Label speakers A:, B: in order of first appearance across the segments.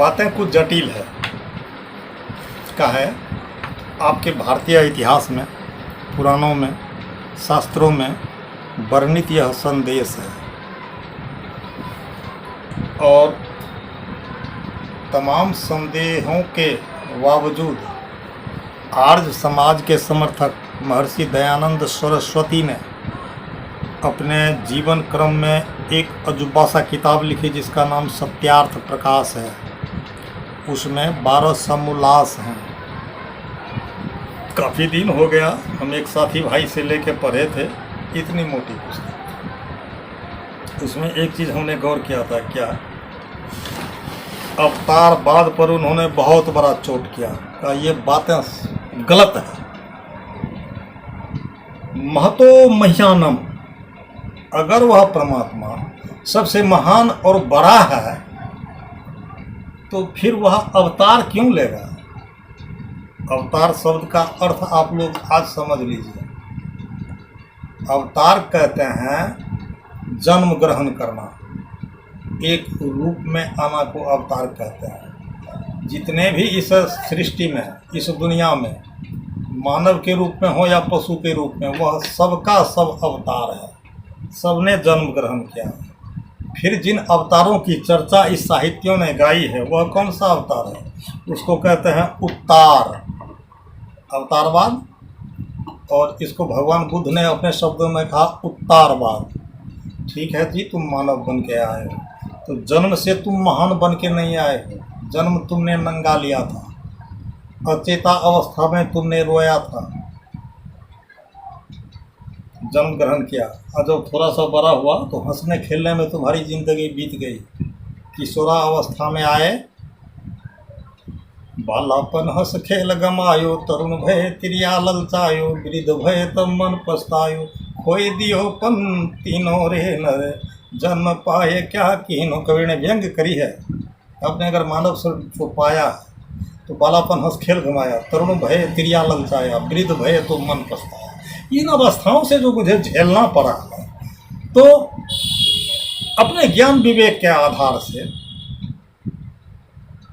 A: बातें कुछ जटिल है का है। आपके भारतीय इतिहास में, पुराणों में, शास्त्रों में वर्णित यह संदेश है और तमाम संदेहों के बावजूद आर्य समाज के समर्थक महर्षि दयानंद सरस्वती ने अपने जीवन क्रम में एक अजूबा सा किताब लिखी जिसका नाम सत्यार्थ प्रकाश है। उसमें 12 समोल्लास हैं। काफ़ी दिन हो गया हम एक साथी भाई से लेके पढ़े थे, इतनी मोटी पुस्तक। उसमें एक चीज़ हमने गौर किया था, क्या अवतारवाद पर उन्होंने बहुत बड़ा चोट किया। ये बातें गलत है। महतो मह्यानम, अगर वह परमात्मा सबसे महान और बड़ा है तो फिर वह अवतार क्यों लेगा। अवतार शब्द का अर्थ आप लोग आज समझ लीजिए। अवतार कहते हैं जन्म ग्रहण करना, एक रूप में आना को अवतार कहते हैं। जितने भी इस सृष्टि में, इस दुनिया में, मानव के रूप में हो या पशु के रूप में, वह सबका सब अवतार है। सबने जन्म ग्रहण किया है। फिर जिन अवतारों की चर्चा इस साहित्यों ने गाई है वह कौन सा अवतार है? उसको कहते हैं उत्तार, अवतारवाद। और इसको भगवान बुद्ध ने अपने शब्दों में कहा उत्तारवाद। ठीक है जी, तुम मानव बन के आए हो तो जन्म से तुम महान बन के नहीं आए हो। जन्म तुमने नंगा लिया था, अचेता अवस्था में तुमने रोया था, जन्म ग्रहण किया, और जब थोड़ा सा बड़ा हुआ तो हंसने खेलने में तुम्हारी जिंदगी बीत गई। किशोरा अवस्था में आए, बालापन हंस खेल गमायो, तरुण भय तिरिया ललचायो, वृद्ध भय तब मन पछतायो, खोई दियो पन तीनों रे नर, जन्म पाए क्या कीनो। कवि ने व्यंग करी है। आपने अगर मानव स्वरूप को पाया तो बालापन हंस खेल गमाया, तरुण भय तिरिया ललचाया, वृद्ध भय तो मन पछताया। इन अवस्थाओं से जो मुझे झेलना पड़ा है, तो अपने ज्ञान विवेक के आधार से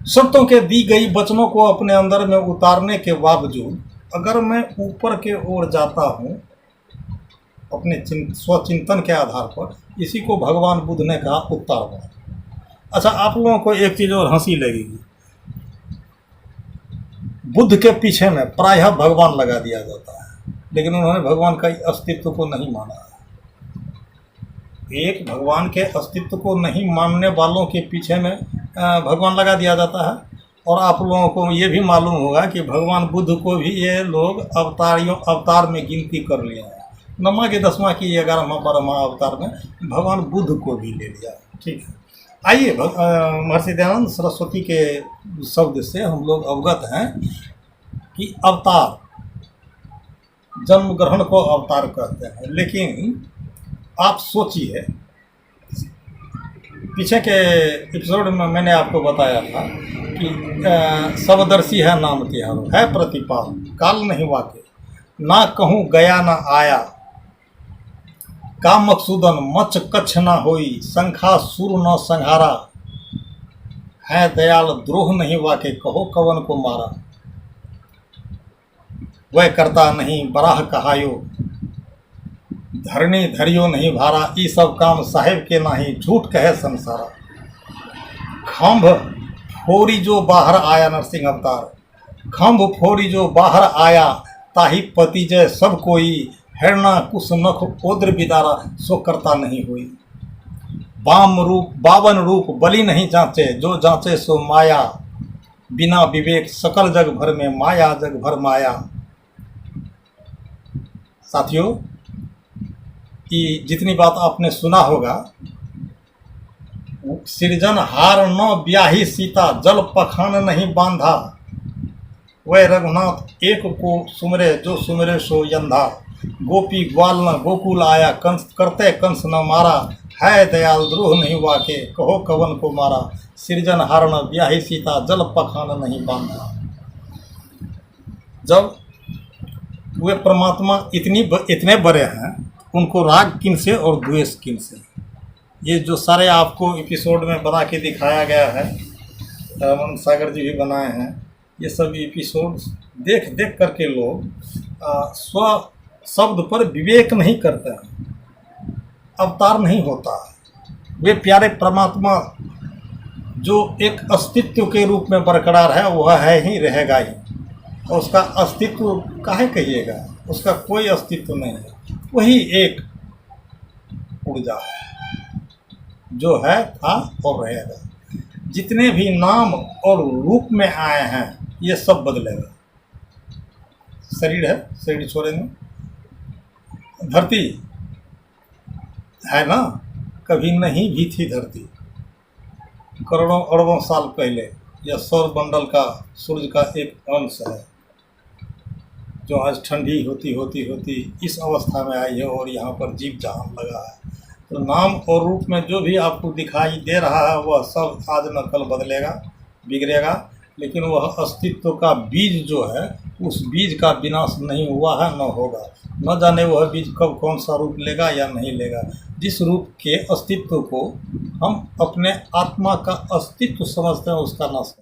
A: संतों के दी गई वचनों को अपने अंदर में उतारने के बावजूद अगर मैं ऊपर के ओर जाता हूँ अपने स्वचिंतन के आधार पर, इसी को भगवान बुद्ध ने कहा उत्तारवाद। अच्छा, आप लोगों को एक चीज़ और हंसी लगेगी। बुद्ध के पीछे में प्रायः भगवान लगा दिया जाता है, लेकिन उन्होंने भगवान का अस्तित्व को नहीं माना। एक भगवान के अस्तित्व को नहीं मानने वालों के पीछे में भगवान लगा दिया जाता है। और आप लोगों को ये भी मालूम होगा कि भगवान बुद्ध को भी ये लोग अवतार में गिनती कर लिए हैं। नमा के 10वां की 11वां 12वां अवतार में भगवान बुद्ध को भी ले लिया। ठीक है, आइए महर्षि दयानंद सरस्वती के शब्द से हम लोग अवगत हैं कि अवतार, जन्म ग्रहण को अवतार कहते हैं। लेकिन आप सोचिए, पीछे के एपिसोड में मैंने आपको बताया था कि सबदर्शी है नाम तिहारो, है प्रतिपाल, काल नहीं वाके, ना कहूँ गया ना आया, का मकसूदन मच कच्छ ना होई, संखा सुर न संहारा, है दयाल द्रोह नहीं वाके, कहो कवन को मारा, वह करता नहीं बराह कहायो, धरनी धरियो नहीं भारा, ई सब काम साहेब के नाही, झूठ कहे संसारा। खंभ फोरी जो बाहर आया, नरसिंह अवतार, खंभ फोरी जो बाहर आया, ताही पति जय सब कोई, हिरणा कुश नख ओद्र बिदारा, सो करता नहीं हुई। बावन रूप बलि नहीं जांचे, जो जांचे सो माया, बिना विवेक सकल जग भर में माया, जग भर माया। साथियों, कि जितनी बात आपने सुना होगा, सृजन हार न ब्याही सीता, जल पखान नहीं बांधा, वह रघुनाथ एक को सुमरे, जो सुमरे सो यंधा, गोपी ग्वाल न गोकुल आया, कंस करते कंस न मारा, है दयाल द्रोह नहीं वाके, कहो कवन को मारा, सृजन हार न ब्याही सीता, जल पखान नहीं बांधा। जब वे परमात्मा इतने बड़े हैं, उनको राग किन से और द्वेष किन से? ये जो सारे आपको एपिसोड में बना के दिखाया गया है, रामानंद सागर जी भी बनाए हैं। ये सब एपिसोड देख देख करके लोग स्व शब्द पर विवेक नहीं करते हैं, अवतार नहीं होता है। वे प्यारे परमात्मा जो एक अस्तित्व के रूप में बरकरार है वह है ही, रहेगा ही, और उसका अस्तित्व काहे कहिएगा, उसका कोई अस्तित्व नहीं है। वही एक ऊर्जा है जो है, था और रहेगा। जितने भी नाम और रूप में आए हैं ये सब बदलेगा। शरीर है, शरीर छोड़ेंगे। धरती है ना, कभी नहीं भी थी धरती। करोड़ों अरबों साल पहले यह सौर मंडल का, सूर्य का एक अंश है जो आज ठंडी होती होती होती इस अवस्था में आई है और यहाँ पर जीव जहान लगा है। तो नाम और रूप में जो भी आपको दिखाई दे रहा है वह सब आज न कल बदलेगा, बिगड़ेगा, लेकिन वह अस्तित्व का बीज जो है उस बीज का विनाश नहीं हुआ है, न होगा। न जाने वह बीज कब कौन सा रूप लेगा या नहीं लेगा। जिस रूप के अस्तित्व को हम अपने आत्मा का अस्तित्व समझते हैं उसका नाश